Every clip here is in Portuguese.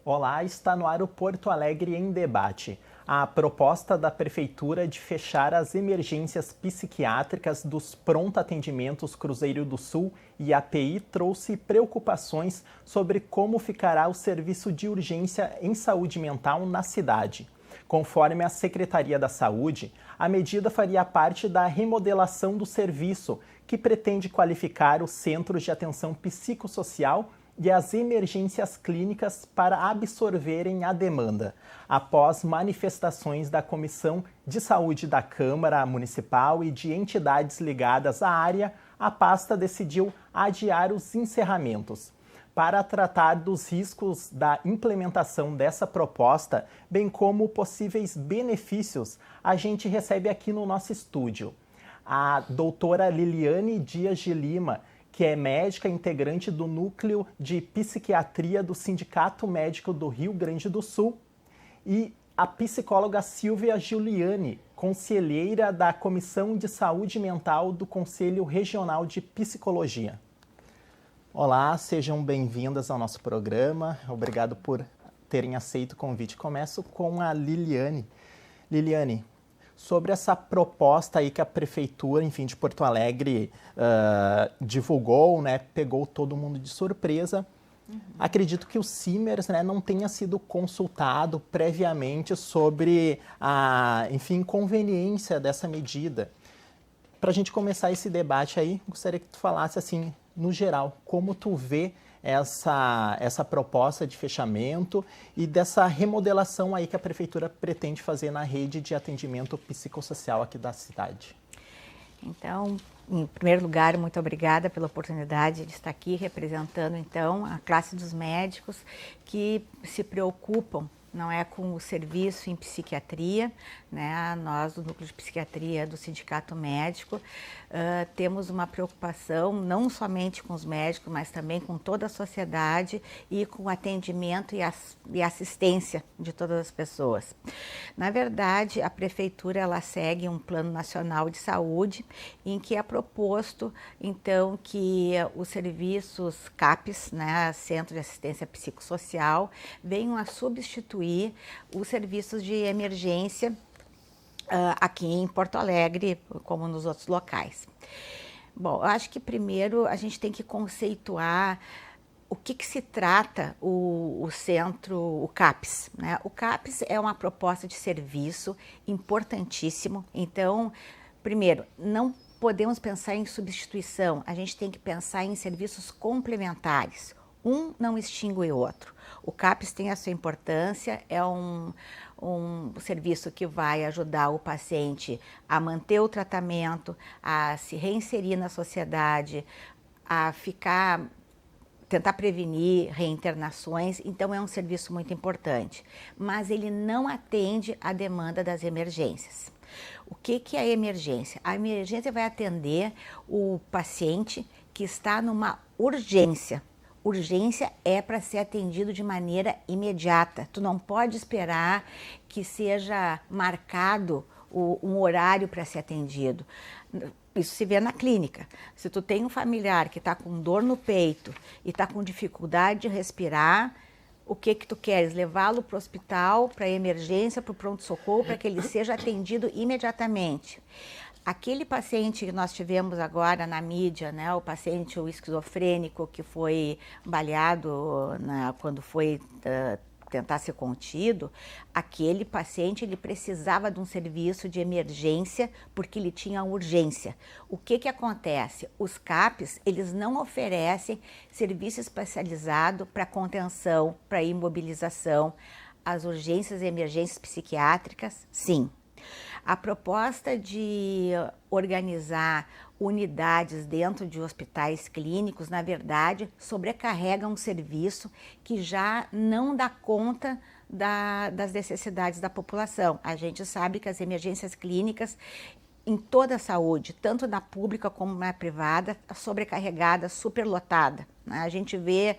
Olá, está no ar o Porto Alegre em Debate. A proposta da Prefeitura de fechar as emergências psiquiátricas dos pronto-atendimentos Cruzeiro do Sul e API trouxe preocupações sobre como ficará o serviço de urgência em saúde mental na cidade. Conforme a Secretaria da Saúde, a medida faria parte da remodelação do serviço, que pretende qualificar os centros de atenção psicossocial e as emergências clínicas para absorverem a demanda. Após manifestações da Comissão de Saúde da Câmara Municipal e de entidades ligadas à área, a pasta decidiu adiar os encerramentos. Para tratar dos riscos da implementação dessa proposta, bem como possíveis benefícios, a gente recebe aqui no nosso estúdio a doutora Liliane Dias de Lima, que é médica integrante do Núcleo de Psiquiatria do Sindicato Médico do Rio Grande do Sul, e a psicóloga Silvia Giuliani, conselheira da Comissão de Saúde Mental do Conselho Regional de Psicologia. Olá, sejam bem-vindas ao nosso programa. Obrigado por terem aceito o convite. Começo com a Liliane. Liliane, sobre essa proposta aí que a Prefeitura, enfim, de Porto Alegre divulgou, né, pegou todo mundo de surpresa. Acredito que o Simers, né, não tenha sido consultado previamente sobre a, enfim, conveniência dessa medida. Para a gente começar esse debate aí, gostaria que tu falasse, assim, no geral, como tu vê essa proposta de fechamento e dessa remodelação aí que a Prefeitura pretende fazer na rede de atendimento psicossocial aqui da cidade. Então, em primeiro lugar, muito obrigada pela oportunidade de estar aqui representando, então, a classe dos médicos que se preocupam, não é, com o serviço em psiquiatria, né? Nós do Núcleo de Psiquiatria do Sindicato Médico temos uma preocupação não somente com os médicos, mas também com toda a sociedade e com o atendimento e assistência de todas as pessoas. Na verdade, a Prefeitura ela segue um Plano Nacional de Saúde em que é proposto, então, que os serviços CAPs, né, Centro de Assistência Psicossocial, venham a substituir os serviços de emergência aqui em Porto Alegre, como nos outros locais. Bom, eu acho que primeiro a gente tem que conceituar o que se trata o centro, o CAPS, né? O CAPS é uma proposta de serviço importantíssimo. Então, primeiro, não podemos pensar em substituição, a gente tem que pensar em serviços complementares. Um não extingue o outro. O CAPS tem a sua importância, é um serviço que vai ajudar o paciente a manter o tratamento, a se reinserir na sociedade, a tentar prevenir reinternações, então é um serviço muito importante. Mas ele não atende à demanda das emergências. O que é a emergência? A emergência vai atender o paciente que está numa urgência. Urgência é para ser atendido de maneira imediata. Tu não pode esperar que seja marcado um horário para ser atendido. Isso se vê na clínica. Se tu tem um familiar que está com dor no peito e está com dificuldade de respirar, o que tu queres? Levá-lo para o hospital, para a emergência, para o pronto-socorro, para que ele seja atendido imediatamente. Aquele paciente que nós tivemos agora na mídia, né, o paciente esquizofrênico que foi baleado quando foi tentar ser contido, aquele paciente ele precisava de um serviço de emergência porque ele tinha urgência. O que acontece? Os CAPs, eles não oferecem serviço especializado para contenção, para imobilização. As urgências e emergências psiquiátricas, sim. A proposta de organizar unidades dentro de hospitais clínicos, na verdade, sobrecarrega um serviço que já não dá conta das necessidades da população. A gente sabe que as emergências clínicas em toda a saúde, tanto na pública como na privada, sobrecarregada, superlotada. Né? A gente vê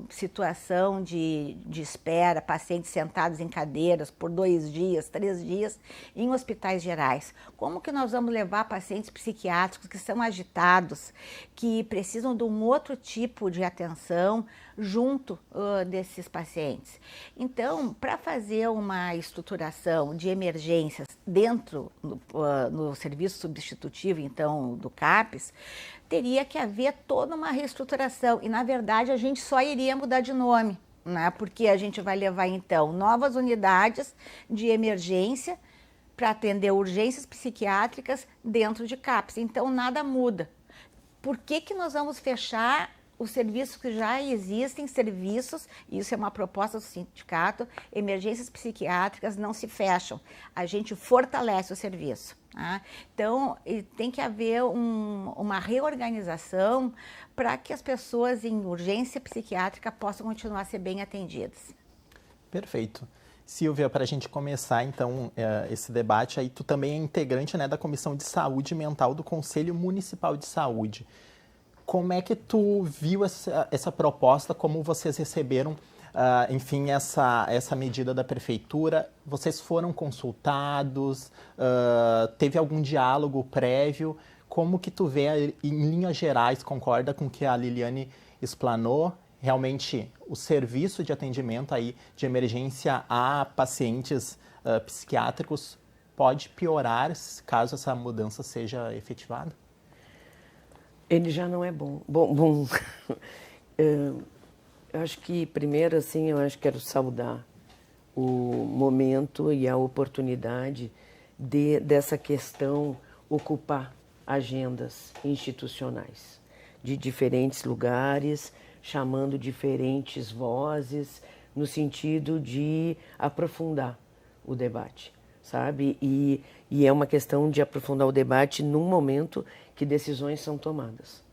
situação de espera, pacientes sentados em cadeiras por 2 dias, 3 dias, em hospitais gerais. Como que nós vamos levar pacientes psiquiátricos que são agitados, que precisam de um outro tipo de atenção junto desses pacientes? Então, para fazer uma estruturação de emergências dentro no serviço substitutivo, então, do CAPES, teria que haver toda uma reestruturação e, na verdade, a gente só iria mudar de nome, né? Porque a gente vai levar, então, novas unidades de emergência para atender urgências psiquiátricas dentro de CAPES. Então, nada muda. Por que nós vamos fechar os serviços que já existem, serviços, isso é uma proposta do sindicato, emergências psiquiátricas não se fecham, a gente fortalece o serviço. Tá? Então, tem que haver uma reorganização para que as pessoas em urgência psiquiátrica possam continuar a ser bem atendidas. Perfeito. Silvia, para a gente começar, então, esse debate, aí tu também é integrante, né, da Comissão de Saúde Mental do Conselho Municipal de Saúde. Como é que tu viu essa proposta, como vocês receberam, enfim, essa medida da prefeitura? Vocês foram consultados? Teve algum diálogo prévio? Como que tu vê, em linhas gerais, concorda com o que a Liliane explanou? Realmente, o serviço de atendimento aí de emergência a pacientes psiquiátricos pode piorar caso essa mudança seja efetivada? Ele já não é bom. Bom, eu acho que, primeiro, assim, eu acho que quero saudar o momento e a oportunidade dessa questão ocupar agendas institucionais de diferentes lugares, chamando diferentes vozes, no sentido de aprofundar o debate, sabe? E é uma questão de aprofundar o debate num momento que decisões são tomadas.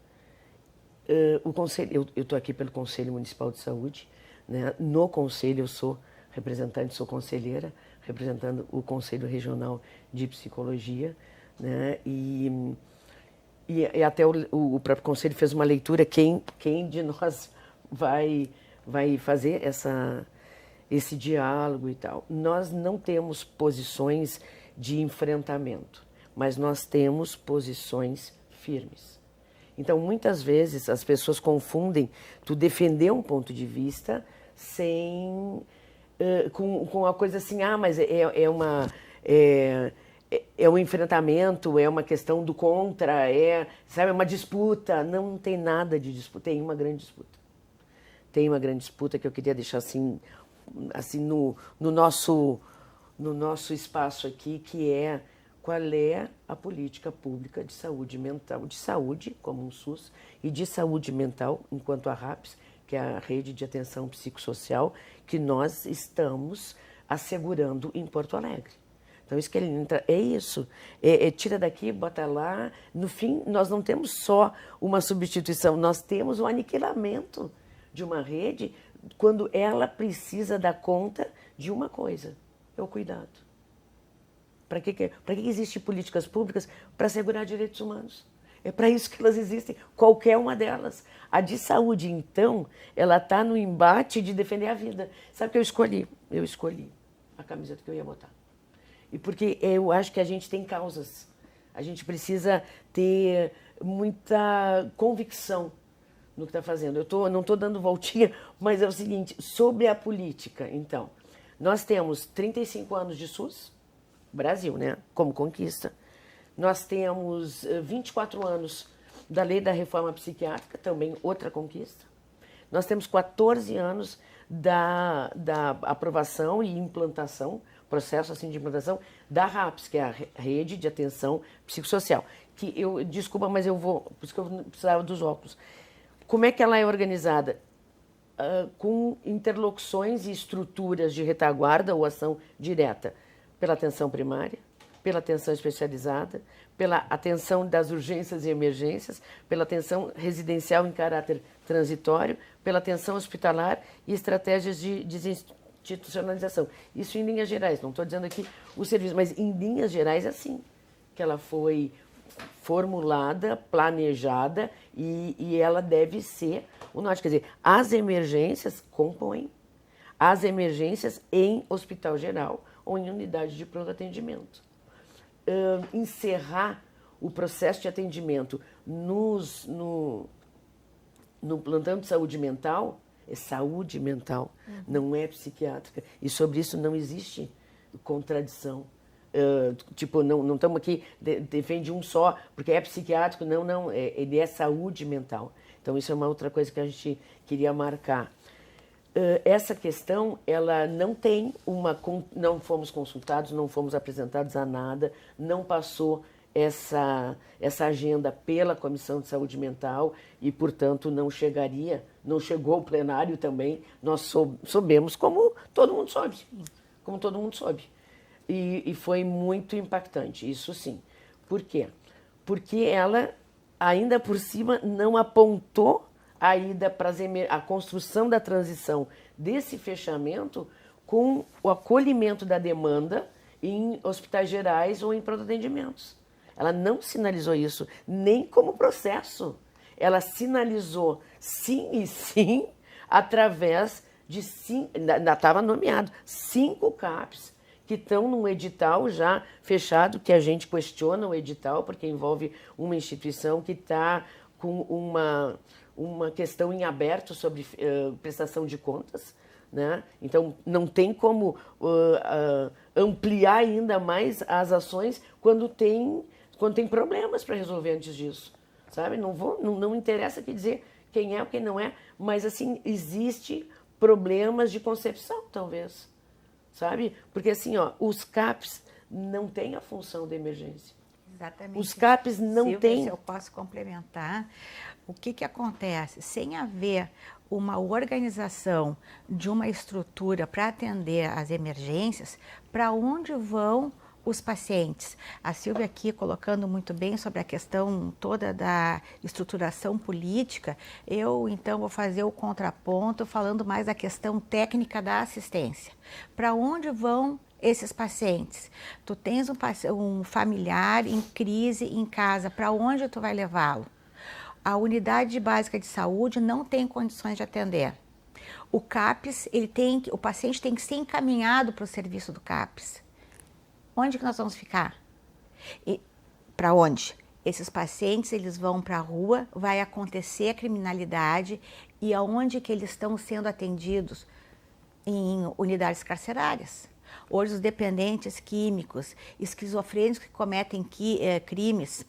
O conselho, eu estou aqui pelo Conselho Municipal de Saúde, né? No Conselho eu sou representante, sou conselheira, representando o Conselho Regional de Psicologia, né? E até o próprio Conselho fez uma leitura, quem de nós vai fazer esse diálogo e tal. Nós não temos posições de enfrentamento, mas nós temos posições firmes. Então, muitas vezes, as pessoas confundem tu defender um ponto de vista com uma coisa assim, mas é um enfrentamento, é uma questão do contra, sabe, uma disputa. Não tem nada de disputa, tem uma grande disputa. Tem uma grande disputa que eu queria deixar assim no nosso espaço aqui, que é qual é a política pública de saúde mental, de saúde como um SUS, e de saúde mental enquanto a RAPS, que é a Rede de Atenção Psicossocial, que nós estamos assegurando em Porto Alegre. Então, isso que ele entra, é isso, tira daqui, bota lá. No fim, nós não temos só uma substituição, nós temos o aniquilamento de uma rede quando ela precisa dar conta de uma coisa, é o cuidado. Para que existem políticas públicas? Para assegurar direitos humanos. É para isso que elas existem, qualquer uma delas. A de saúde, então, ela está no embate de defender a vida. Sabe o que eu escolhi? Eu escolhi a camiseta que eu ia botar. E porque eu acho que a gente tem causas. A gente precisa ter muita convicção no que está fazendo. Eu não estou dando voltinha, mas é o seguinte, sobre a política, então. Nós temos 35 anos de SUS, Brasil, né, como conquista. Nós temos 24 anos da Lei da Reforma Psiquiátrica, também outra conquista. Nós temos 14 anos da aprovação e implantação, processo assim de implantação, da RAPS, que é a Rede de Atenção Psicossocial. Desculpa, mas por isso que eu precisava dos óculos. Como é que ela é organizada? Com interlocuções e estruturas de retaguarda ou ação direta pela atenção primária, pela atenção especializada, pela atenção das urgências e emergências, pela atenção residencial em caráter transitório, pela atenção hospitalar e estratégias de desinstitucionalização. Isso em linhas gerais, não estou dizendo aqui o serviço, mas em linhas gerais é assim que ela foi formulada, planejada e ela deve ser o norte. Quer dizer, as emergências compõem as emergências em hospital geral ou em unidade de pronto atendimento. Encerrar o processo de atendimento no plantão de saúde mental é saúde mental, não é psiquiátrica. E sobre isso não existe contradição. Tipo, não estamos aqui, defende um só, porque é psiquiátrico, não, ele é saúde mental. Então, isso é uma outra coisa que a gente queria marcar. Essa questão, ela não tem não fomos consultados, não fomos apresentados a nada, não passou essa agenda pela Comissão de Saúde Mental e, portanto, não chegou ao plenário também. Nós soubemos como todo mundo soube. E foi muito impactante, isso sim. Por quê? Porque ela, ainda por cima, não apontou a ida para a construção da transição desse fechamento com o acolhimento da demanda em hospitais gerais ou em pronto-atendimentos. Ela não sinalizou isso nem como processo. Ela sinalizou sim e sim através de estava nomeado 5 CAPs que estão num edital já fechado, que a gente questiona o edital, porque envolve uma instituição que está com uma questão em aberto sobre prestação de contas, né? Então, não tem como ampliar ainda mais as ações quando tem problemas para resolver antes disso, sabe? Não interessa aqui dizer quem é ou quem não é, mas, assim, existe problemas de concepção, talvez, sabe? Porque, assim, os CAPs não têm a função de emergência. Exatamente. Os CAPs não têm. Se eu posso complementar, o que acontece? Sem haver uma organização de uma estrutura para atender as emergências, para onde vão os pacientes? A Silvia aqui colocando muito bem sobre a questão toda da estruturação política, eu então vou fazer o contraponto falando mais da questão técnica da assistência. Para onde vão esses pacientes? Tu tens um familiar em crise em casa, para onde tu vai levá-lo? A unidade básica de saúde não tem condições de atender. O CAPS, o paciente tem que ser encaminhado para o serviço do CAPS. Onde que nós vamos ficar? E para onde? Esses pacientes, eles vão para a rua, vai acontecer a criminalidade e aonde que eles estão sendo atendidos? Em unidades carcerárias. Hoje, os dependentes químicos, esquizofrênicos que cometem crimes.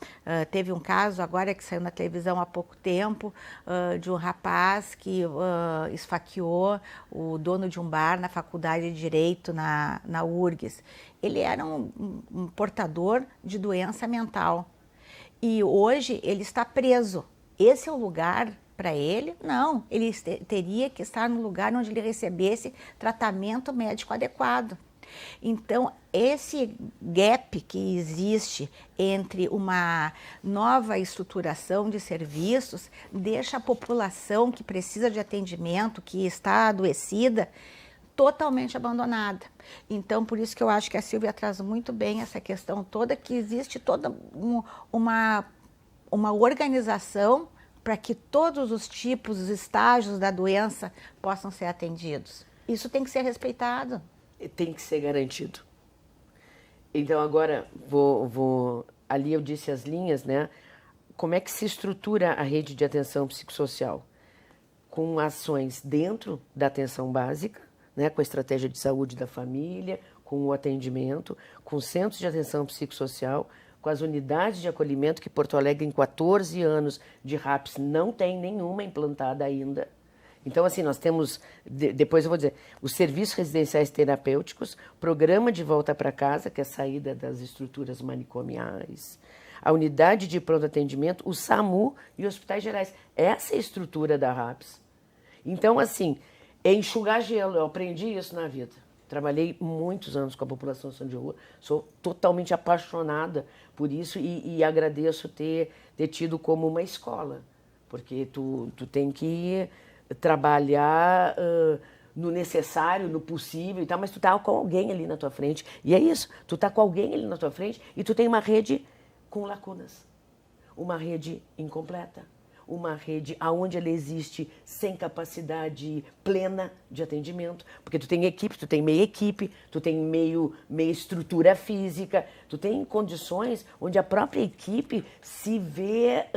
Teve um caso agora que saiu na televisão há pouco tempo, de um rapaz que esfaqueou o dono de um bar na Faculdade de Direito, na URGS. Ele era um portador de doença mental. E hoje ele está preso. Esse é o lugar para ele? Não, ele teria que estar no lugar onde ele recebesse tratamento médico adequado. Então, esse gap que existe entre uma nova estruturação de serviços deixa a população que precisa de atendimento, que está adoecida, totalmente abandonada. Então, por isso que eu acho que a Silvia traz muito bem essa questão toda, que existe toda uma organização para que todos os tipos, os estágios da doença possam ser atendidos. Isso tem que ser respeitado. Tem que ser garantido. Então, agora, ali eu disse as linhas, né? Como é que se estrutura a rede de atenção psicossocial? Com ações dentro da atenção básica, né? Com a estratégia de saúde da família, com o atendimento, com centros de atenção psicossocial, com as unidades de acolhimento, que Porto Alegre, em 14 anos de RAPS, não tem nenhuma implantada ainda. Então, assim, nós temos, depois eu vou dizer, os serviços residenciais terapêuticos, programa de volta para casa, que é a saída das estruturas manicomiais, a unidade de pronto atendimento, o SAMU e hospitais gerais. Essa é a estrutura da RAPS. Então, assim, é enxugar gelo, eu aprendi isso na vida. Trabalhei muitos anos com a população de rua, sou totalmente apaixonada por isso e agradeço ter tido como uma escola, porque tu tem que trabalhar no necessário, no possível e tal, mas tu tá com alguém ali na tua frente. E é isso, tu tá com alguém ali na tua frente e tu tem uma rede com lacunas. uma rede incompleta, uma rede onde ela existe sem capacidade plena de atendimento, porque tu tem equipe, tu tem meia equipe, tu tem meia estrutura física, tu tem condições onde a própria equipe se vê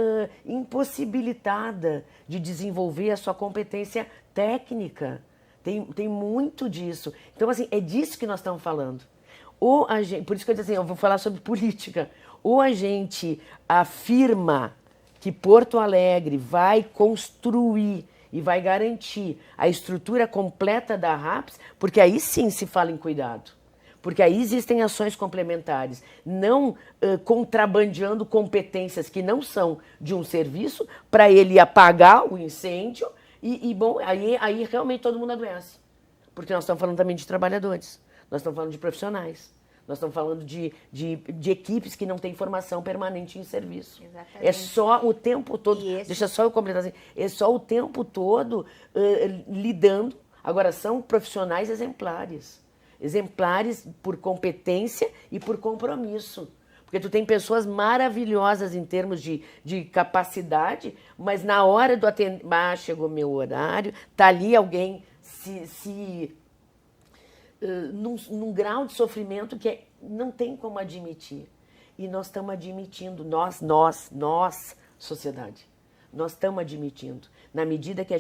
impossibilitada de desenvolver a sua competência técnica. Tem muito disso. Então, assim, é disso que nós estamos falando. Ou a gente, por isso que eu disse assim, eu vou falar sobre política. Ou a gente afirma que Porto Alegre vai construir e vai garantir a estrutura completa da RAPS, porque aí sim se fala em cuidado. Porque aí existem ações complementares, não contrabandeando competências que não são de um serviço para ele apagar o incêndio bom, aí realmente todo mundo adoece. Porque nós estamos falando também de trabalhadores, nós estamos falando de profissionais. Nós estamos falando de equipes que não têm formação permanente em serviço. Exatamente. É só o tempo todo, deixa só eu completar assim, é só o tempo todo lidando. Agora, são profissionais exemplares. Exemplares por competência e por compromisso. Porque tu tem pessoas maravilhosas em termos de capacidade, mas na hora do atendimento, chegou meu horário, tá ali alguém num grau de sofrimento que não tem como admitir. E nós estamos admitindo, nós, sociedade, nós estamos admitindo. Na medida que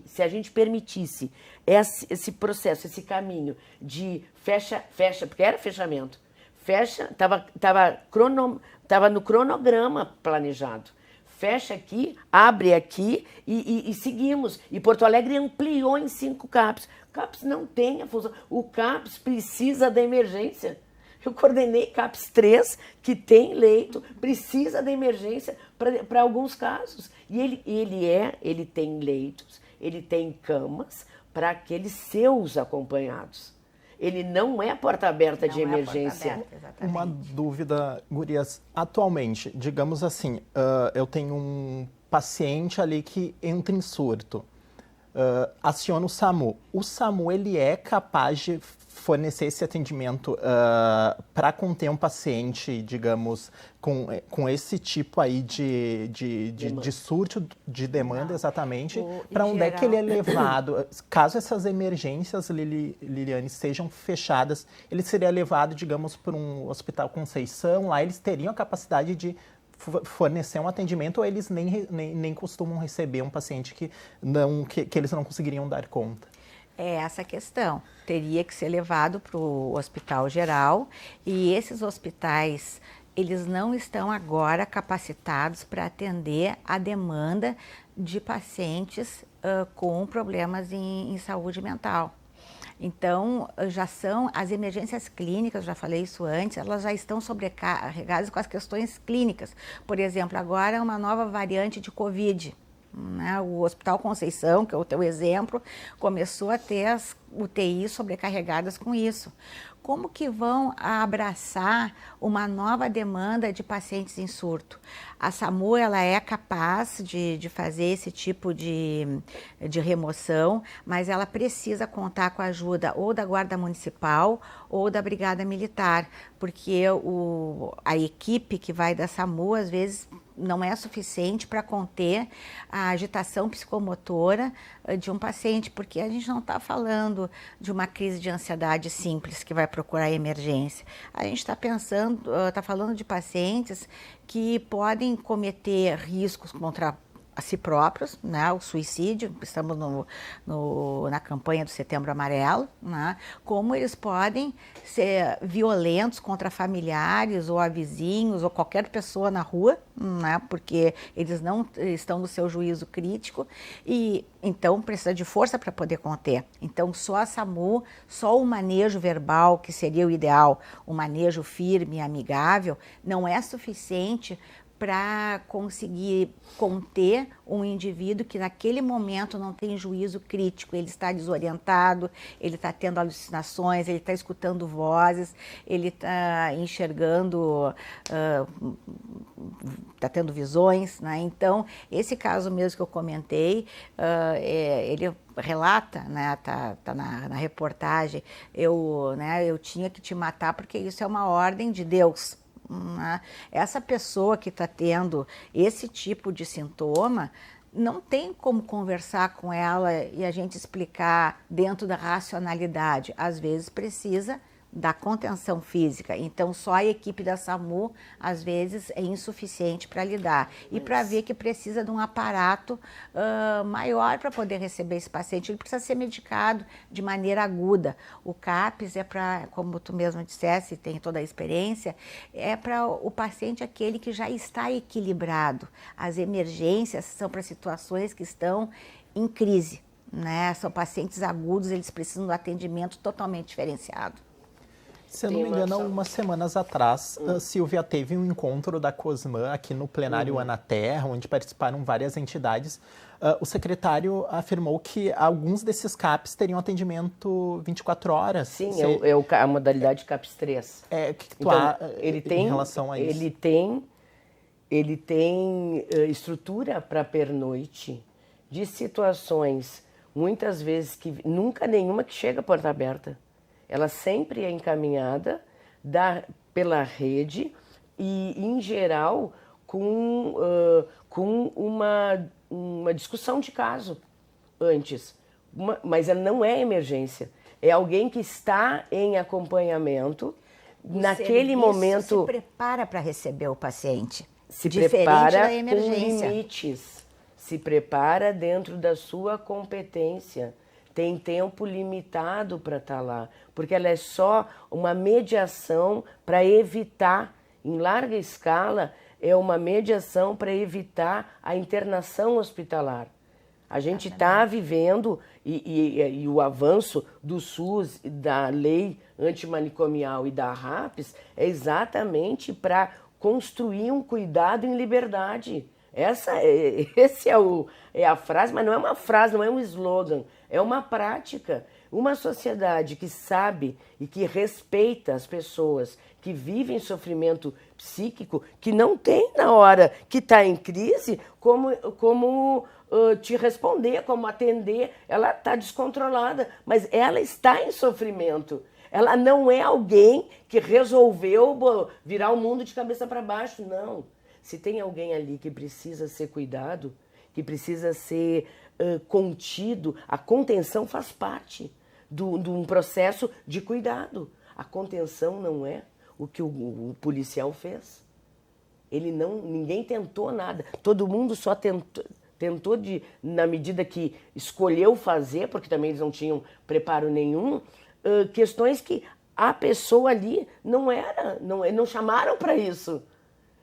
se a gente permitisse esse processo, esse caminho de fecha, porque era fechamento, estava no cronograma planejado. Fecha aqui, abre aqui e seguimos. E Porto Alegre ampliou em 5 CAPs. O CAPs não tem a função. O CAPs precisa da emergência. Eu coordenei CAPs 3, que tem leito, precisa da emergência para alguns casos. E ele tem leitos, ele tem camas para aqueles seus acompanhados. Ele não é porta aberta de emergência. Uma dúvida, gurias. Atualmente, digamos assim, eu tenho um paciente ali que entra em surto. Aciona o SAMU. O SAMU, ele é capaz de fornecer esse atendimento para conter um paciente, digamos, com esse tipo aí de surto de demanda, exatamente, para onde é que ele é levado? Caso essas emergências, Liliane, sejam fechadas, ele seria levado, digamos, para um Hospital Conceição, lá eles teriam a capacidade de fornecer um atendimento, ou eles nem costumam receber um paciente que eles não conseguiriam dar conta? É essa a questão. Teria que ser levado para o hospital geral, e esses hospitais, eles não estão agora capacitados para atender a demanda de pacientes com problemas em saúde mental. Então, já são as emergências clínicas, já falei isso antes, elas já estão sobrecarregadas com as questões clínicas. Por exemplo, agora uma nova variante de Covid, né? O Hospital Conceição, que é o teu exemplo, começou a ter as UTIs sobrecarregadas com isso. Como que vão abraçar uma nova demanda de pacientes em surto? A SAMU, ela é capaz de fazer esse tipo de remoção, mas ela precisa contar com a ajuda ou da Guarda Municipal ou da Brigada Militar, porque a equipe que vai da SAMU, às vezes, não é suficiente para conter a agitação psicomotora de um paciente, porque a gente não está falando de uma crise de ansiedade simples que vai procurar emergência. A gente está falando de pacientes que podem cometer riscos contra a si próprios, né? O suicídio, estamos na campanha do Setembro Amarelo, né? Como eles podem ser violentos contra familiares ou a vizinhos ou qualquer pessoa na rua, né? Porque eles não estão no seu juízo crítico e então precisa de força para poder conter. Então só a SAMU, só o manejo verbal, que seria o ideal, o manejo firme e amigável, não é suficiente para conseguir conter um indivíduo que naquele momento não tem juízo crítico, ele está desorientado, ele está tendo alucinações, ele está escutando vozes, ele está enxergando, está tendo visões, né? Então, esse caso mesmo que eu comentei, ele relata, né, tá na reportagem, eu tinha que te matar porque isso é uma ordem de Deus. né? Essa pessoa que está tendo esse tipo de sintoma, não tem como conversar com ela e a gente explicar dentro da racionalidade. Às vezes precisa da contenção física. Então, só a equipe da SAMU, às vezes, é insuficiente para lidar. E para ver que precisa de um aparato maior para poder receber esse paciente. Ele precisa ser medicado de maneira aguda. O CAPS é para, como tu mesmo disseste, tem toda a experiência, é para o paciente aquele que já está equilibrado. As emergências são para situações que estão em crise, né? São pacientes agudos, eles precisam de um atendimento totalmente diferenciado. Se eu não me engano, algumas semanas atrás, a Silvia teve um encontro da COSMAN aqui no plenário Anaterra, onde participaram várias entidades. O secretário afirmou que alguns desses CAPs teriam atendimento 24 horas. Sim, a modalidade CAPS 3. O que tu há em relação a isso? Ele tem estrutura para pernoite de situações, muitas vezes, que nunca nenhuma que chega à porta aberta. Ela sempre é encaminhada pela rede e, em geral, com uma discussão de caso antes. Mas ela não é emergência. É alguém que está em acompanhamento. Naquele momento... se prepara para receber o paciente. Se prepara da emergência. Com limites. Se prepara dentro da sua competência. Tem tempo limitado para estar lá, porque ela é só uma mediação para evitar, em larga escala, é uma mediação para evitar a internação hospitalar. A gente está vivendo, e o avanço do SUS, da lei antimanicomial e da RAPS, é exatamente para construir um cuidado em liberdade. Essa é a frase, mas não é uma frase, não é um slogan, é uma prática. Uma sociedade que sabe e que respeita as pessoas que vivem sofrimento psíquico, que não tem na hora que está em crise como te responder, como atender. Ela está descontrolada, mas ela está em sofrimento. Ela não é alguém que resolveu virar o mundo de cabeça para baixo, não. Se tem alguém ali que precisa ser cuidado, que precisa ser contido, a contenção faz parte de um processo de cuidado. A contenção não é o que o policial fez. Ninguém tentou nada. Todo mundo só tentou na medida que escolheu fazer, porque também eles não tinham preparo nenhum, questões que a pessoa ali não chamaram para isso.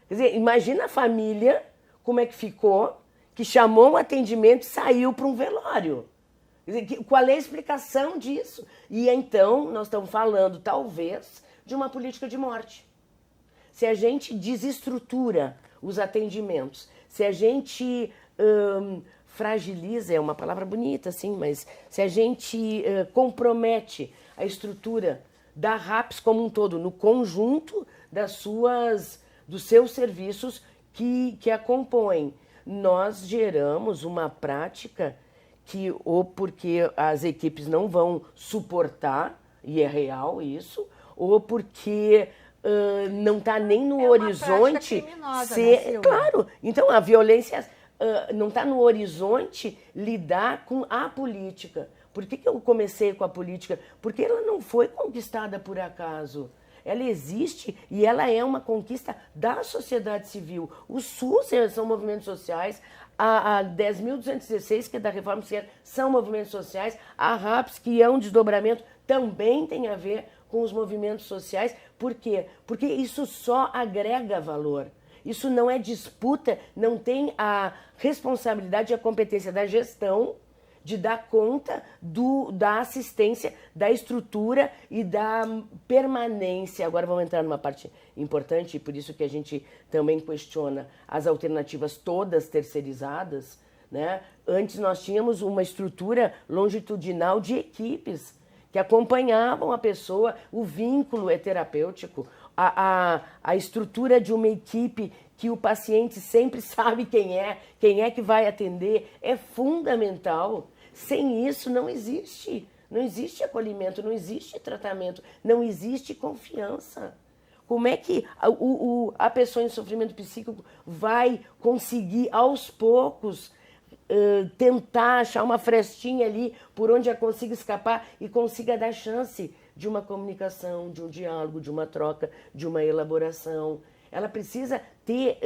Quer dizer, imagina a família, como é que ficou, que chamou um atendimento e saiu para um velório. Quer dizer, qual é a explicação disso? E então nós estamos falando, talvez, de uma política de morte. Se a gente desestrutura os atendimentos, se a gente fragiliza, é uma palavra bonita, assim, mas se a gente compromete a estrutura da RAPS como um todo, no conjunto dos seus serviços que a compõem, nós geramos uma prática que, ou porque as equipes não vão suportar, e é real isso, ou porque não está nem no horizonte criminosa, ser... né, Claro, então a violência não está no horizonte lidar com a política. Por que eu comecei com a política? Porque ela não foi conquistada por acaso. Ela existe e ela é uma conquista da sociedade civil. O SUS são movimentos sociais, a 10.216, que é da Reforma Civil, são movimentos sociais, a RAPS, que é um desdobramento, também tem a ver com os movimentos sociais. Por quê? Porque isso só agrega valor. Isso não é disputa, não tem a responsabilidade e a competência da gestão de dar conta da assistência, da estrutura e da permanência. Agora vamos entrar numa parte importante, e por isso que a gente também questiona as alternativas todas terceirizadas, né? Antes nós tínhamos uma estrutura longitudinal de equipes que acompanhavam a pessoa, o vínculo é terapêutico, a estrutura de uma equipe que o paciente sempre sabe quem é que vai atender, é fundamental. Sem isso não existe acolhimento, não existe tratamento, não existe confiança. Como é que a pessoa em sofrimento psíquico vai conseguir, aos poucos, tentar achar uma frestinha ali por onde ela consiga escapar e consiga dar chance de uma comunicação, de um diálogo, de uma troca, de uma elaboração. Ela precisa ter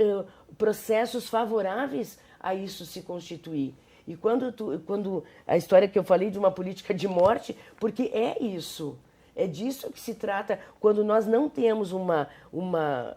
processos favoráveis a isso se constituir. E quando a história que eu falei de uma política de morte, porque é isso. É disso que se trata quando nós não temos uma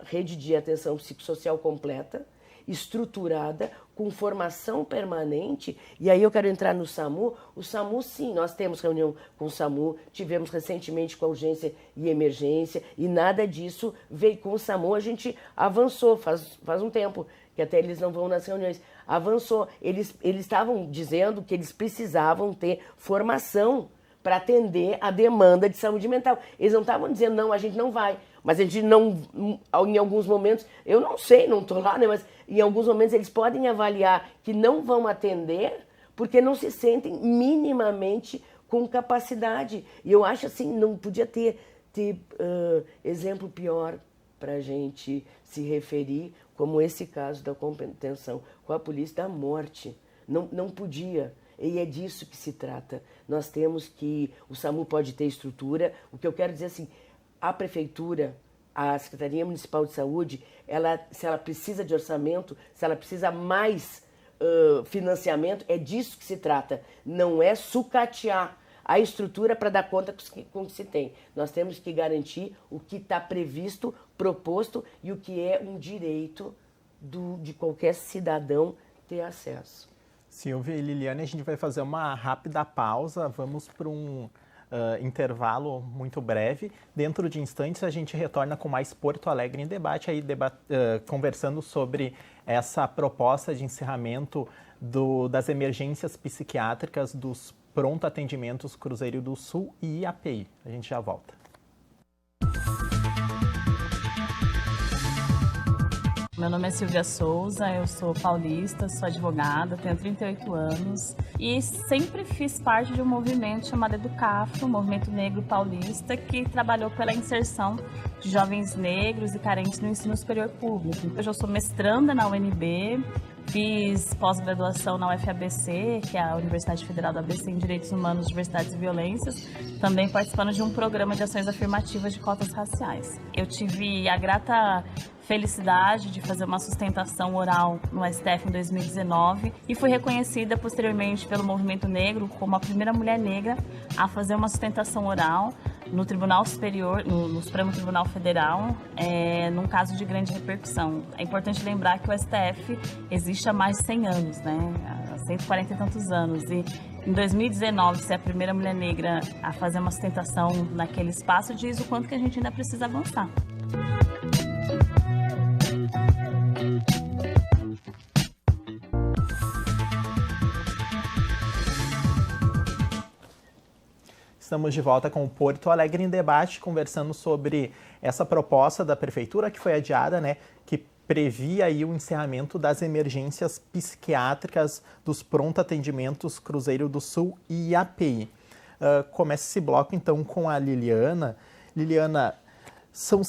rede de atenção psicossocial completa, estruturada, com formação permanente. E aí eu quero entrar no SAMU. O SAMU, sim, nós temos reunião com o SAMU, tivemos recentemente com a urgência e emergência, e nada disso veio com o SAMU. A gente avançou faz um tempo, que até eles não vão nas reuniões. Avançou. Eles estavam dizendo que eles precisavam ter formação para atender a demanda de saúde mental. Eles não estavam dizendo, não, a gente não vai. Mas a gente não, em alguns momentos, eu não sei, não estou lá, né, mas em alguns momentos eles podem avaliar que não vão atender porque não se sentem minimamente com capacidade. E eu acho assim, não podia ter exemplo pior para a gente se referir, como esse caso da contenção com a polícia da morte. Não podia. E é disso que se trata. Nós temos que... O SAMU pode ter estrutura. O que eu quero dizer assim, a Prefeitura, a Secretaria Municipal de Saúde, se ela precisa de orçamento, se ela precisa mais financiamento, é disso que se trata. Não é sucatear a estrutura para dar conta com o que se tem. Nós temos que garantir o que está previsto, proposto e o que é um direito de qualquer cidadão ter acesso. Silvia e Liliane, a gente vai fazer uma rápida pausa, vamos para um intervalo muito breve. Dentro de instantes a gente retorna com mais Porto Alegre em Debate, aí conversando sobre essa proposta de encerramento das emergências psiquiátricas dos pronto atendimentos Cruzeiro do Sul e API. A gente já volta. Meu nome é Silvia Souza, eu sou paulista, sou advogada, tenho 38 anos e sempre fiz parte de um movimento chamado Educafro, um movimento negro paulista que trabalhou pela inserção de jovens negros e carentes no ensino superior público. Eu já sou mestranda na UNB, fiz pós-graduação na UFABC, que é a Universidade Federal do ABC em Direitos Humanos, Diversidades e Violências, também participando de um programa de ações afirmativas de cotas raciais. Eu tive a grata felicidade de fazer uma sustentação oral no STF em 2019 e fui reconhecida posteriormente pelo movimento negro como a primeira mulher negra a fazer uma sustentação oral no Tribunal Superior, no Supremo Tribunal Federal, num caso de grande repercussão. É importante lembrar que o STF existe há mais de 100 anos, né? Há 140 e tantos anos. E em 2019, ser a primeira mulher negra a fazer uma sustentação naquele espaço diz o quanto que a gente ainda precisa avançar. Estamos de volta com o Porto Alegre em Debate, conversando sobre essa proposta da Prefeitura que foi adiada, né, que previa aí o encerramento das emergências psiquiátricas dos pronto atendimentos Cruzeiro do Sul e API. Começa esse bloco então com a Liliana. Liliana, são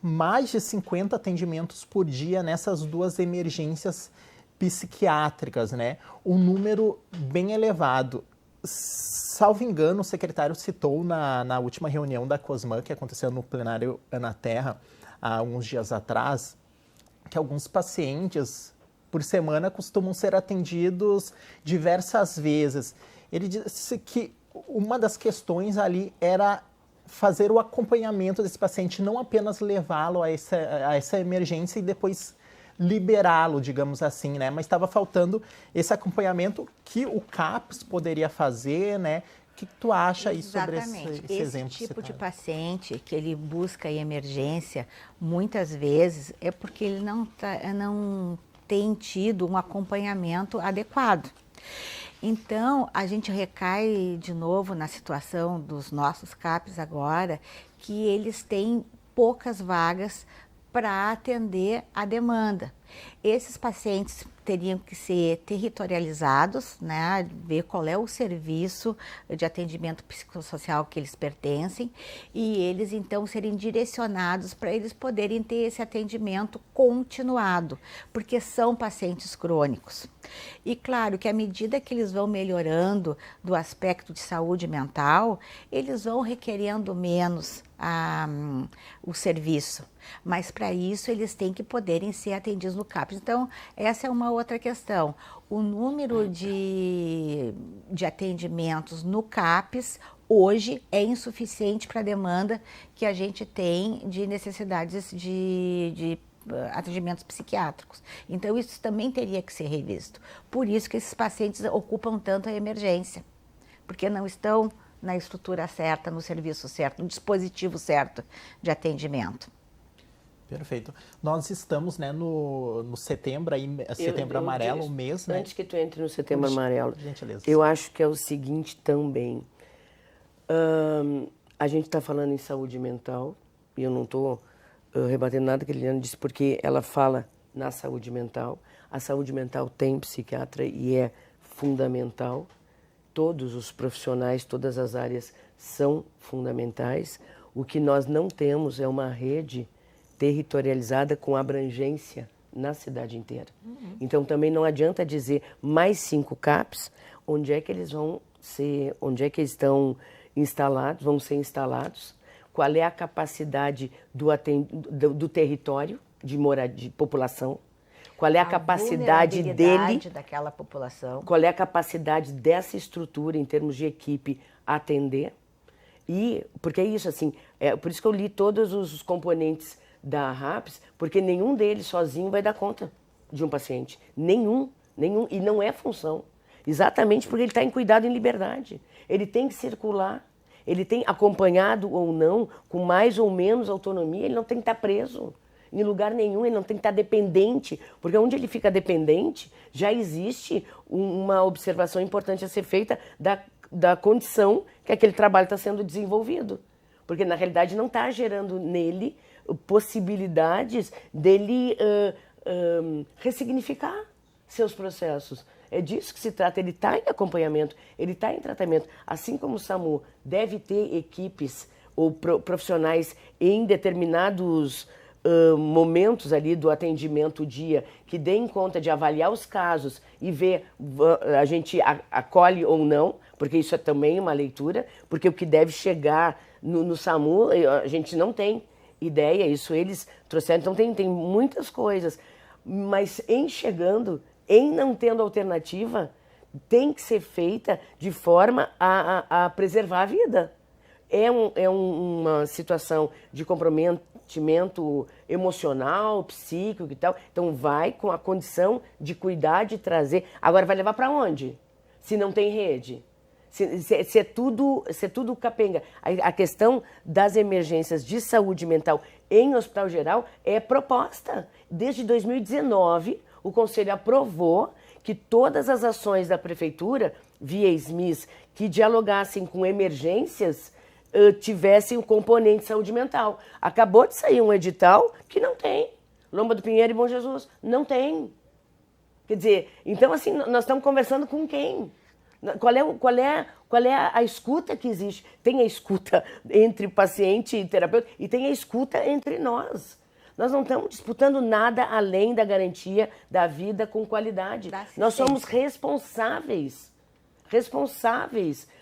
mais de 50 atendimentos por dia nessas duas emergências psiquiátricas, né? Um número bem elevado. Salvo engano, o secretário citou na última reunião da COSMAN, que aconteceu no plenário Ana Terra, há uns dias atrás, que alguns pacientes por semana costumam ser atendidos diversas vezes. Ele disse que uma das questões ali era fazer o acompanhamento desse paciente, não apenas levá-lo a essa emergência e depois liberá-lo, digamos assim, né? Mas estava faltando esse acompanhamento que o CAPS poderia fazer, né? O que tu acha aí sobre esse exemplo? Esse tipo de paciente que ele busca em emergência, muitas vezes, é porque ele não tem tido um acompanhamento adequado. Então, a gente recai de novo na situação dos nossos CAPs agora, que eles têm poucas vagas para atender a demanda. Esses pacientes teriam que ser territorializados, né, ver qual é o serviço de atendimento psicossocial que eles pertencem e eles então serem direcionados para eles poderem ter esse atendimento continuado, porque são pacientes crônicos. E claro que à medida que eles vão melhorando do aspecto de saúde mental, eles vão requerendo menos o serviço, mas para isso eles têm que poderem ser atendidos no CAPS. Então, essa é uma outra questão. O número de atendimentos no CAPS hoje é insuficiente para a demanda que a gente tem de necessidades de atendimentos psiquiátricos. Então, isso também teria que ser revisto. Por isso que esses pacientes ocupam tanto a emergência, porque não estão na estrutura certa, no serviço certo, no dispositivo certo de atendimento. Perfeito. Nós estamos, né, no setembro, aí, setembro amarelo, o mês, né? Antes que tu entre no setembro amarelo, gentileza. Eu acho que é o seguinte também. A gente está falando em saúde mental, e eu não estou rebatendo nada que a Liliana disse, porque ela fala na saúde mental. A saúde mental tem psiquiatra e é fundamental. Todos os profissionais, todas as áreas são fundamentais. O que nós não temos é uma rede territorializada com abrangência na cidade inteira. Então também não adianta dizer mais 5 CAPs, onde é que eles vão ser, onde é que eles estão instalados, vão ser instalados, qual é a capacidade do território de população, qual é a capacidade dele, daquela população, qual é a capacidade dessa estrutura em termos de equipe atender. E porque é isso assim, por isso que eu li todos os componentes da RAPS, porque nenhum deles sozinho vai dar conta de um paciente, nenhum, e não é função, exatamente porque ele está em cuidado em liberdade, ele tem que circular, ele tem acompanhado ou não, com mais ou menos autonomia, ele não tem que estar preso em lugar nenhum, ele não tem que estar dependente, porque onde ele fica dependente, já existe uma observação importante a ser feita da condição que aquele trabalho está sendo desenvolvido. Porque, na realidade, não está gerando nele possibilidades dele ressignificar seus processos. É disso que se trata, ele está em acompanhamento, ele está em tratamento. Assim como o SAMU deve ter equipes ou profissionais em determinados momentos ali do atendimento dia que deem conta de avaliar os casos e ver a gente acolhe ou não, porque isso é também uma leitura, porque o que deve chegar no SAMU a gente não tem ideia, isso eles trouxeram, então tem muitas coisas, mas em chegando, em não tendo alternativa, tem que ser feita de forma a preservar a vida. É uma situação de comprometimento emocional, psíquico e tal. Então vai com a condição de cuidar, de trazer. Agora vai levar para onde? Se não tem rede? Se é tudo capenga. A questão das emergências de saúde mental em hospital geral é proposta. Desde 2019, o Conselho aprovou que todas as ações da Prefeitura, via SMIS, que dialogassem com emergências, tivessem o componente de saúde mental. Acabou de sair um edital que não tem. Lomba do Pinheiro e Bom Jesus, não tem. Quer dizer, então assim, nós estamos conversando com quem? Qual é a escuta que existe? Tem a escuta entre paciente e terapeuta e tem a escuta entre nós. Nós não estamos disputando nada além da garantia da vida com qualidade. Nós somos responsáveis.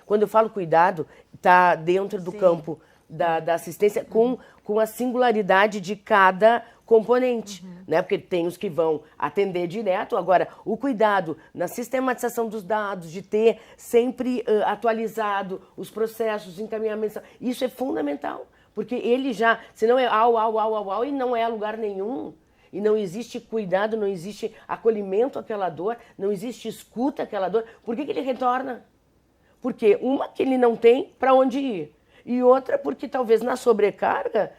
Quando eu falo cuidado, está dentro do campo da assistência com a singularidade de cada componente, né? Porque tem os que vão atender direto. Agora, o cuidado na sistematização dos dados, de ter sempre atualizado os processos, encaminhamentos, isso é fundamental. Porque ele já, senão é au, e não é lugar nenhum. E não existe cuidado, não existe acolhimento àquela dor, não existe escuta àquela dor. Por que ele retorna? Porque uma que ele não tem para onde ir. E outra porque talvez na sobrecarga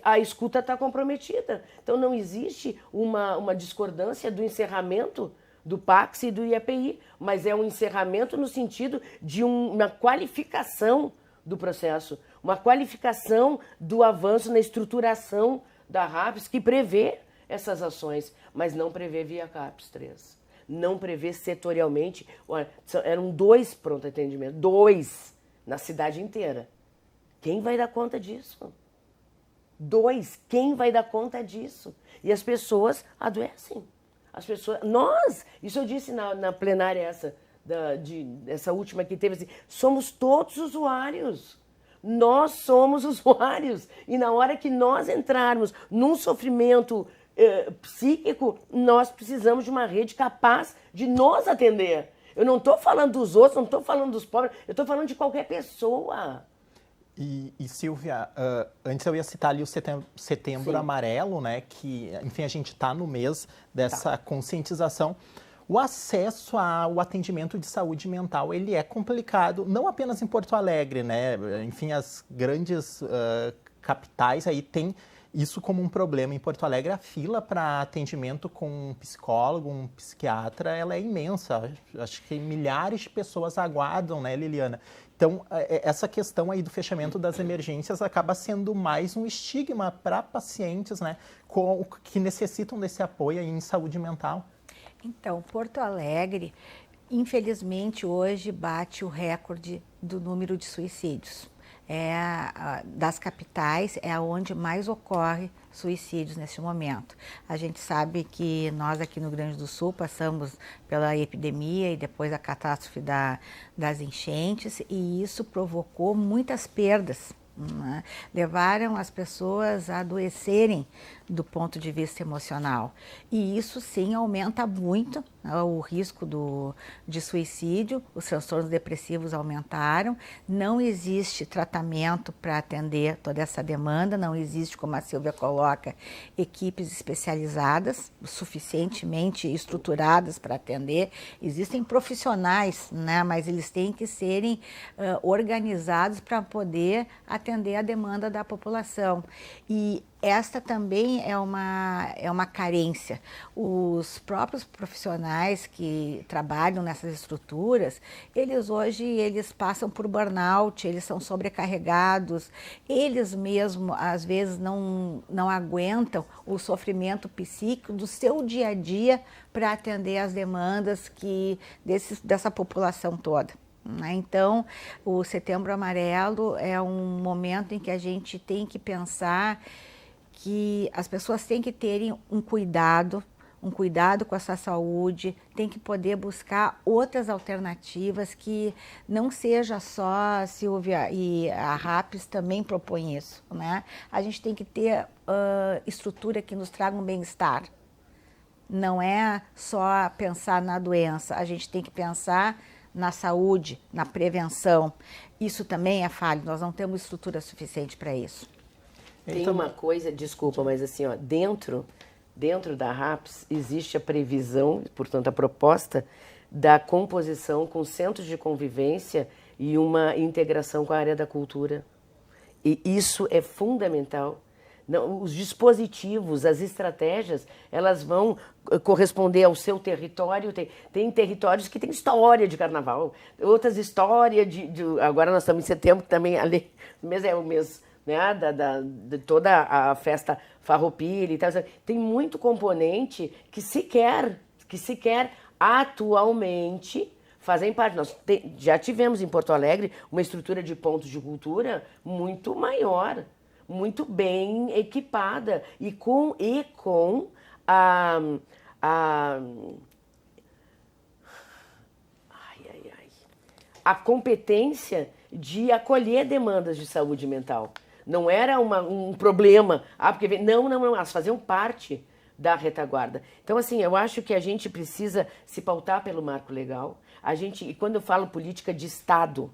a escuta está comprometida. Então não existe uma discordância do encerramento do PACS e do IAPI, mas é um encerramento no sentido de uma qualificação do processo, uma qualificação do avanço na estruturação da RAPS, que prevê essas ações, mas não prevê via CAPS 3. não prevê setorialmente. Olha, eram 2 pronto-atendimento, 2 na cidade inteira. Quem vai dar conta disso? 2, quem vai dar conta disso? E as pessoas adoecem. As pessoas, isso eu disse na plenária essa última que teve, assim, somos todos usuários. Nós somos usuários. E na hora que nós entrarmos num sofrimento psíquico, nós precisamos de uma rede capaz de nos atender. Eu não estou falando dos outros, não estou falando dos pobres, eu estou falando de qualquer pessoa. E Silvia, antes eu ia citar ali o Setembro Amarelo, né? Que, enfim, a gente está no mês dessa conscientização. O acesso ao atendimento de saúde mental, ele é complicado, não apenas em Porto Alegre, né? Enfim, as grandes capitais aí têm isso como um problema. Em Porto Alegre, a fila para atendimento com um psicólogo, um psiquiatra, ela é imensa. Acho que milhares de pessoas aguardam, né, Liliana? Então, essa questão aí do fechamento das emergências acaba sendo mais um estigma para pacientes, né, que necessitam desse apoio aí em saúde mental. Então, Porto Alegre, infelizmente, hoje bate o recorde do número de suicídios. Das capitais é onde mais ocorre suicídios nesse momento. A gente sabe que nós aqui no Rio Grande do Sul passamos pela epidemia e depois a catástrofe das enchentes, e isso provocou muitas perdas, né? Levaram as pessoas a adoecerem do ponto de vista emocional. E isso sim aumenta muito, né, o risco de suicídio. Os transtornos depressivos aumentaram. Não existe tratamento para atender toda essa demanda, não existe, como a Silvia coloca, equipes especializadas, suficientemente estruturadas para atender. Existem profissionais, né, mas eles têm que serem organizados para poder atender a demanda da população. E esta também é uma carência. Os próprios profissionais que trabalham nessas estruturas, eles hoje passam por burnout, eles são sobrecarregados, eles mesmos às vezes não aguentam o sofrimento psíquico do seu dia a dia para atender às demandas dessa população toda. Então, o Setembro Amarelo é um momento em que a gente tem que pensar que as pessoas têm que terem um cuidado com a sua saúde, tem que poder buscar outras alternativas que não seja só, Silvia, e a RAPS também propõe isso, né? A gente tem que ter estrutura que nos traga um bem-estar. Não é só pensar na doença, a gente tem que pensar na saúde, na prevenção. Isso também é falho, nós não temos estrutura suficiente para isso. Tem uma coisa, desculpa, mas assim, ó, dentro da RAPS existe a previsão, portanto a proposta da composição com centros de convivência e uma integração com a área da cultura. E isso é fundamental. Não, os dispositivos, as estratégias, elas vão corresponder ao seu território. Tem territórios que têm história de carnaval, outras histórias agora nós estamos em setembro, que também ali, mês é o mês, né, de toda a festa farroupilha e tal. Tem muito componente que sequer atualmente fazem parte. Nós já tivemos em Porto Alegre uma estrutura de pontos de cultura muito maior, muito bem equipada e com a competência de acolher demandas de saúde mental. Não era um problema, porque não, elas faziam parte da retaguarda. Então, assim, eu acho que a gente precisa se pautar pelo marco legal. E quando eu falo política de Estado,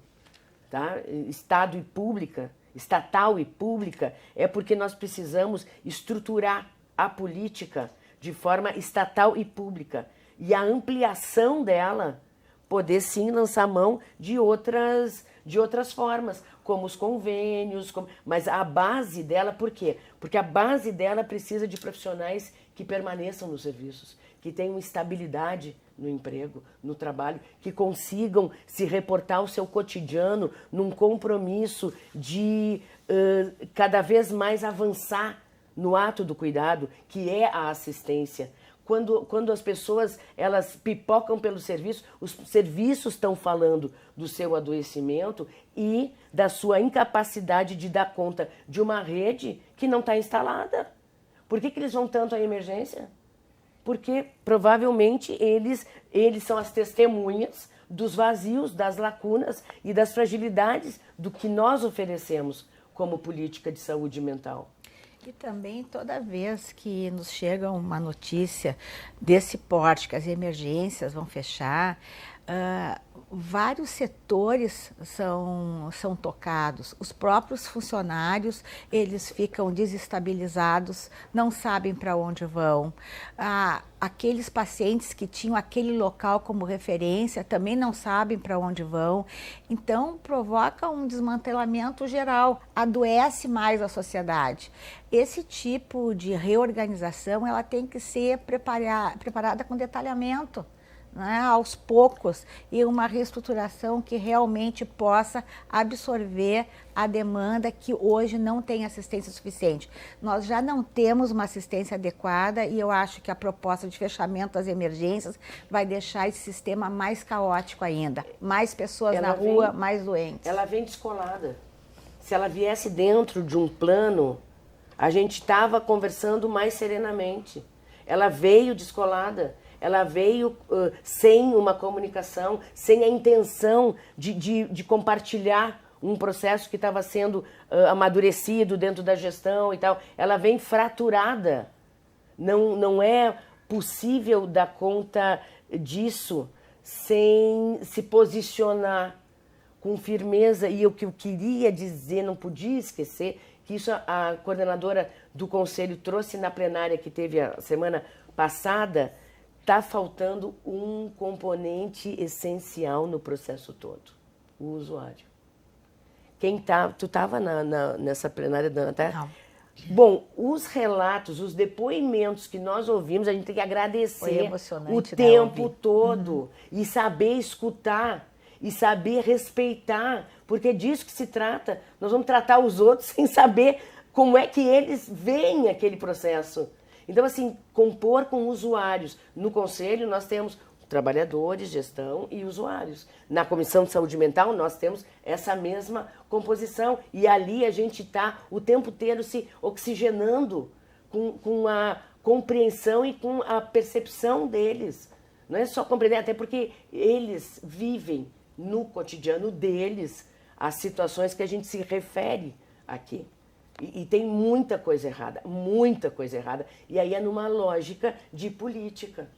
tá? Estado e pública, estatal e pública, é porque nós precisamos estruturar a política de forma estatal e pública. E a ampliação dela poder sim lançar mão de outras formas, como os convênios, mas a base dela, por quê? Porque a base dela precisa de profissionais que permaneçam nos serviços, que tenham estabilidade no emprego, no trabalho, que consigam se reportar ao seu cotidiano num compromisso de cada vez mais avançar no ato do cuidado, que é a assistência, quando as pessoas elas pipocam pelo serviço, os serviços estão falando do seu adoecimento e da sua incapacidade de dar conta de uma rede que não está instalada. Por que eles vão tanto à emergência? Porque provavelmente eles são as testemunhas dos vazios, das lacunas e das fragilidades do que nós oferecemos como política de saúde mental. E também toda vez que nos chega uma notícia desse porte, que as emergências vão fechar, vários setores são tocados. Os próprios funcionários, eles ficam desestabilizados, não sabem para onde vão. Aqueles pacientes que tinham aquele local como referência também não sabem para onde vão. Então, provoca um desmantelamento geral, adoece mais a sociedade. Esse tipo de reorganização, ela tem que ser preparada com detalhamento, né, aos poucos, e uma reestruturação que realmente possa absorver a demanda que hoje não tem assistência suficiente. Nós já não temos uma assistência adequada e eu acho que a proposta de fechamento das emergências vai deixar esse sistema mais caótico ainda. Mais pessoas na rua, mais doentes. Ela vem descolada. Se ela viesse dentro de um plano, a gente estava conversando mais serenamente. Ela veio descolada. Ela veio sem uma comunicação, sem a intenção de compartilhar um processo que estava sendo amadurecido dentro da gestão e tal. Ela vem fraturada. Não é possível dar conta disso sem se posicionar com firmeza. E o que eu queria dizer, não podia esquecer, que isso a coordenadora do Conselho trouxe na plenária que teve a semana passada. Está faltando um componente essencial no processo todo, o usuário. Tu estava nessa plenária da Natália? Não. Bom, os relatos, os depoimentos que nós ouvimos, a gente tem que agradecer o tempo todo e saber escutar e saber respeitar, porque é disso que se trata. Nós vamos tratar os outros sem saber como é que eles veem aquele processo. Então, assim, compor com usuários. No Conselho, nós temos trabalhadores, gestão e usuários. Na Comissão de Saúde Mental, nós temos essa mesma composição. E ali a gente está o tempo inteiro se oxigenando com a compreensão e com a percepção deles. Não é só compreender, até porque eles vivem no cotidiano deles as situações que a gente se refere aqui. E tem muita coisa errada, muita coisa errada. E aí é numa lógica de política.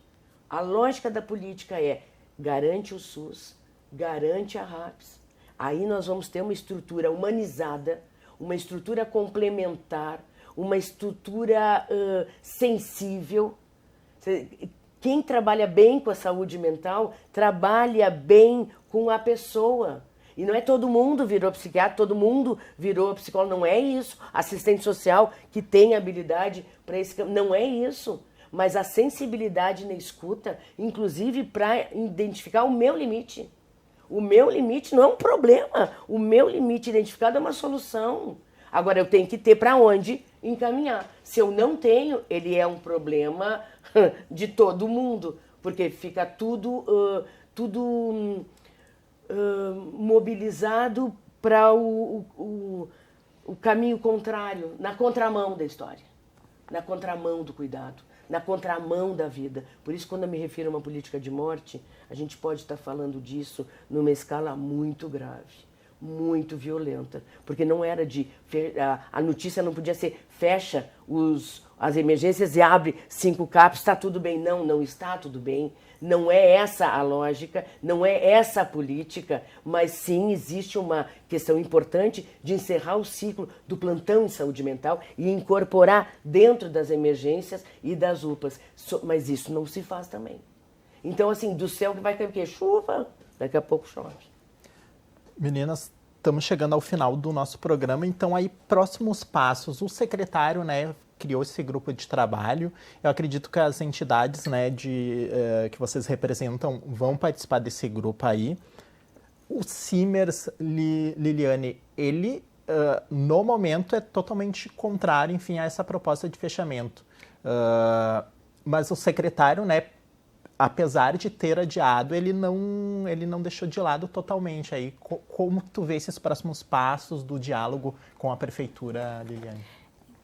A lógica da política é garante o SUS, garante a RAPS. Aí nós vamos ter uma estrutura humanizada, uma estrutura complementar, uma estrutura sensível. Quem trabalha bem com a saúde mental, trabalha bem com a pessoa. E não é todo mundo virou psiquiatra, todo mundo virou psicólogo, não é isso. Assistente social que tem habilidade para esse... Não é isso. Mas a sensibilidade na escuta, inclusive para identificar o meu limite. O meu limite não é um problema. O meu limite identificado é uma solução. Agora, eu tenho que ter para onde encaminhar. Se eu não tenho, ele é um problema de todo mundo. Porque fica tudo mobilizado para o caminho contrário, na contramão da história, na contramão do cuidado, na contramão da vida. Por isso, quando eu me refiro a uma política de morte, a gente pode estar falando disso numa escala muito grave, muito violenta, porque não era a notícia não podia ser fecha as emergências e abre 5 CAPs, está tudo bem. Não está tudo bem. Não é essa a lógica, não é essa a política, mas sim existe uma questão importante de encerrar o ciclo do plantão em saúde mental e incorporar dentro das emergências e das UPAs. Mas isso não se faz também. Então, assim, do céu que vai cair o quê? Chuva, daqui a pouco chove. Meninas, estamos chegando ao final do nosso programa, então aí próximos passos. O secretário, né, criou esse grupo de trabalho. Eu acredito que as entidades, né, que vocês representam vão participar desse grupo aí. O Simers, Liliane, ele no momento é totalmente contrário, enfim, a essa proposta de fechamento. Mas o secretário, né, apesar de ter adiado, ele não deixou de lado totalmente. Aí, como tu vê esses próximos passos do diálogo com a prefeitura, Liliane?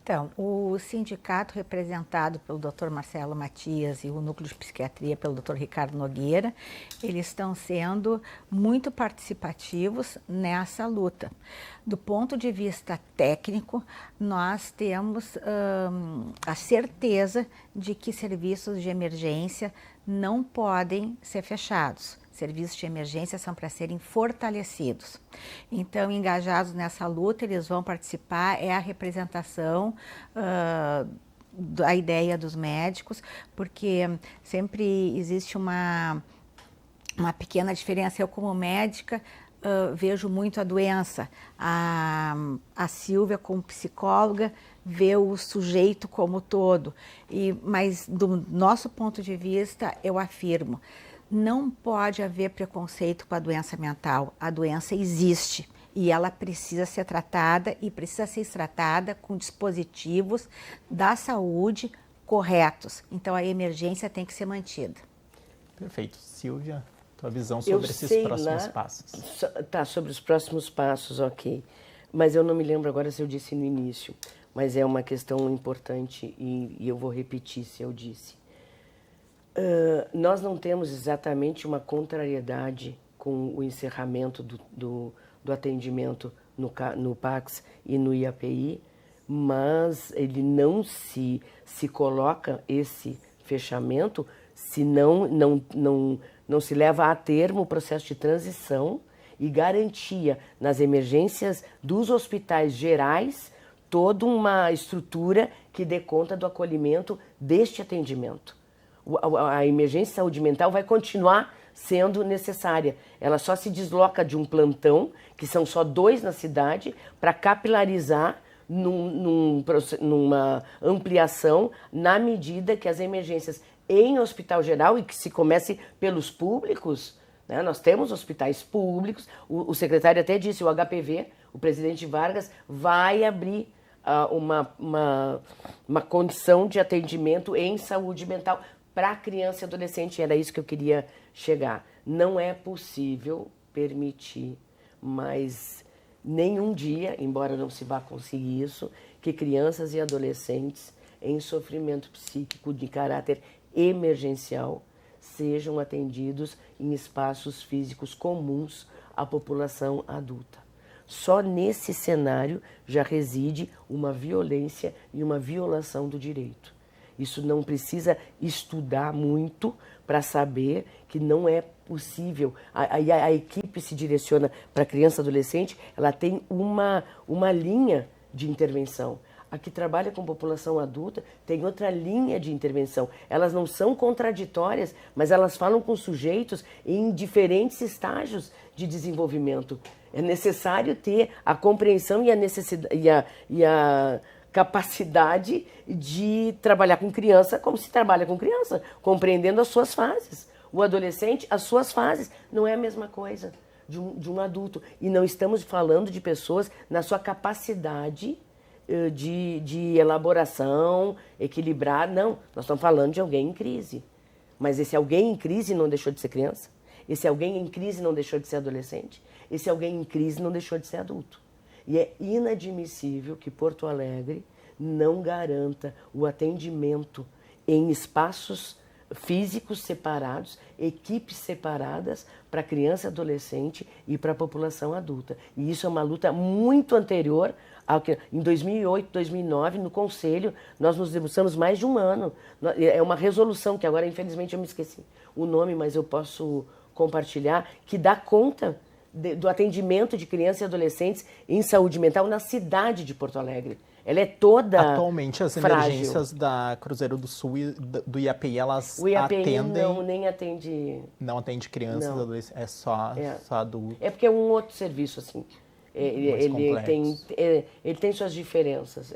Então, o sindicato representado pelo Dr. Marcelo Matias e o núcleo de psiquiatria pelo Dr. Ricardo Nogueira, eles estão sendo muito participativos nessa luta. Do ponto de vista técnico, nós temos a certeza de que serviços de emergência não podem ser fechados. Serviços de emergência são para serem fortalecidos. Então, engajados nessa luta, eles vão participar, é a representação da ideia dos médicos, porque sempre existe uma pequena diferença. Eu, como médica, vejo muito a doença. A Silvia, como psicóloga, vê o sujeito como todo. Mas, do nosso ponto de vista, eu afirmo, não pode haver preconceito com a doença mental. A doença existe e ela precisa ser tratada e precisa ser tratada com dispositivos da saúde corretos. Então, a emergência tem que ser mantida. Perfeito. Silvia, tua visão sobre esses próximos passos? Tá, sobre os próximos passos, ok. Mas eu não me lembro agora se eu disse no início, mas é uma questão importante e eu vou repetir se eu disse. Nós não temos exatamente uma contrariedade com o encerramento do atendimento no PACS e no IAPI, mas ele não se coloca esse fechamento se não se leva a termo o processo de transição e garantia nas emergências dos hospitais gerais toda uma estrutura que dê conta do acolhimento deste atendimento. A emergência de saúde mental vai continuar sendo necessária. Ela só se desloca de um plantão, que são só 2 na cidade, para capilarizar numa ampliação na medida que as emergências em hospital geral, e que se comece pelos públicos, né? Nós temos hospitais públicos, o secretário até disse, o HPV, o presidente Vargas, vai abrir uma condição de atendimento em saúde mental para criança e adolescente, era isso que eu queria chegar. Não é possível permitir mais nenhum dia, embora não se vá conseguir isso, que crianças e adolescentes em sofrimento psíquico de caráter emergencial sejam atendidos em espaços físicos comuns à população adulta. Só nesse cenário já reside uma violência e uma violação do direito. Isso não precisa estudar muito para saber que não é possível. A equipe se direciona para criança e adolescente, ela tem uma linha de intervenção. A que trabalha com população adulta tem outra linha de intervenção. Elas não são contraditórias, mas elas falam com sujeitos em diferentes estágios de desenvolvimento. É necessário ter a compreensão e a necessidade e a capacidade de trabalhar com criança como se trabalha com criança, compreendendo as suas fases. O adolescente, as suas fases, não é a mesma coisa de um adulto. E não estamos falando de pessoas na sua capacidade de elaboração, equilibrar, não. Nós estamos falando de alguém em crise. Mas esse alguém em crise não deixou de ser criança. Esse alguém em crise não deixou de ser adolescente. Esse alguém em crise não deixou de ser adulto. E é inadmissível que Porto Alegre não garanta o atendimento em espaços físicos separados, equipes separadas para criança e adolescente e para a população adulta. E isso é uma luta muito anterior ao que, em 2008, 2009, no Conselho, nós nos debruçamos mais de um ano. É uma resolução, que agora, infelizmente, eu me esqueci o nome, mas eu posso compartilhar, que dá conta do atendimento de crianças e adolescentes em saúde mental na cidade de Porto Alegre. Ela é toda atualmente as frágil. Emergências da Cruzeiro do Sul e do IAPI, elas o IAPI atendem... nem atende... Não atende crianças, não. Adolescentes, é só adultos. É porque é um outro serviço, assim. Ele tem suas diferenças.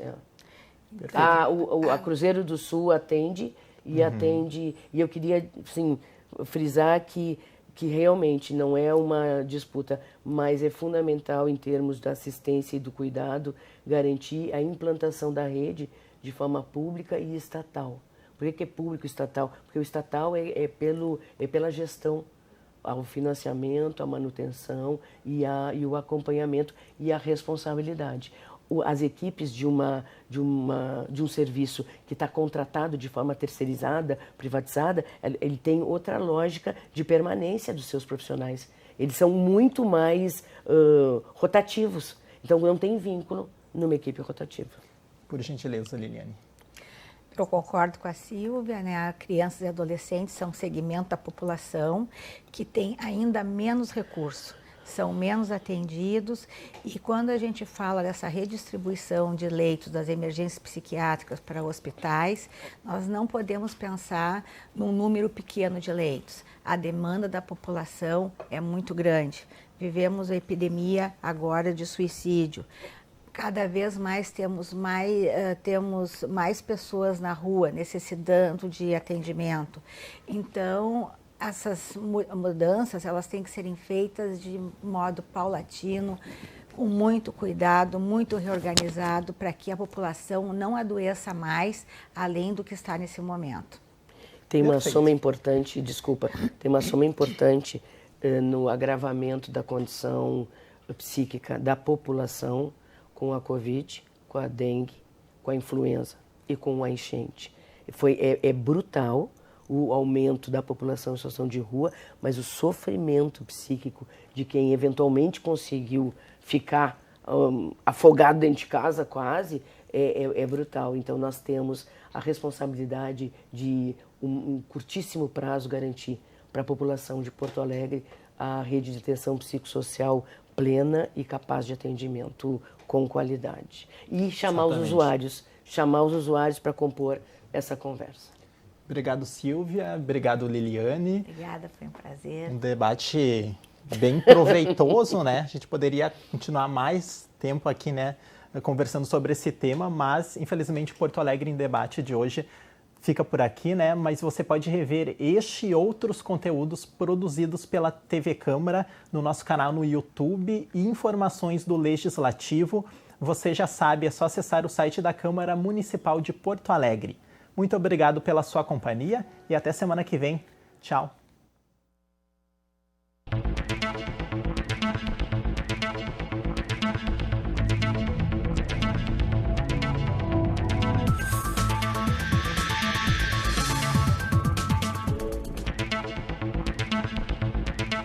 A Cruzeiro do Sul atende e atende... E eu queria, assim, frisar que realmente não é uma disputa, mas é fundamental em termos da assistência e do cuidado garantir a implantação da rede de forma pública e estatal, Por que é público estatal? Porque o estatal é pela gestão, o financiamento, a manutenção e o acompanhamento e a responsabilidade. As equipes de um serviço que está contratado de forma terceirizada, privatizada, ele tem outra lógica de permanência dos seus profissionais. Eles são muito mais rotativos. Então, não tem vínculo numa equipe rotativa. Por gentileza, Liliane. Eu concordo com a Silvia, né? Crianças e adolescentes são um segmento da população que tem ainda menos recurso, são menos atendidos, e quando a gente fala dessa redistribuição de leitos das emergências psiquiátricas para hospitais, nós não podemos pensar num número pequeno de leitos. A demanda da população é muito grande. Vivemos a epidemia agora de suicídio. Cada vez mais temos mais pessoas na rua necessitando de atendimento. Então, essas mudanças, elas têm que serem feitas de modo paulatino, com muito cuidado, muito reorganizado, para que a população não adoeça mais, além do que está nesse momento. Tem uma soma importante, tem uma soma importante no agravamento da condição psíquica da população com a Covid, com a dengue, com a influenza e com a enchente. É brutal o aumento da população em situação de rua, mas o sofrimento psíquico de quem eventualmente conseguiu ficar afogado dentro de casa quase, é brutal. Então nós temos a responsabilidade de um curtíssimo prazo garantir para a população de Porto Alegre a rede de atenção psicossocial plena e capaz de atendimento com qualidade. E chamar os usuários para compor essa conversa. Obrigado, Silvia. Obrigado, Liliane. Obrigada, foi um prazer. Um debate bem proveitoso, né? A gente poderia continuar mais tempo aqui, né, conversando sobre esse tema, mas, infelizmente, Porto Alegre em Debate de hoje fica por aqui, né? Mas você pode rever este e outros conteúdos produzidos pela TV Câmara no nosso canal no YouTube e informações do Legislativo. Você já sabe, é só acessar o site da Câmara Municipal de Porto Alegre. Muito obrigado pela sua companhia e até semana que vem. Tchau!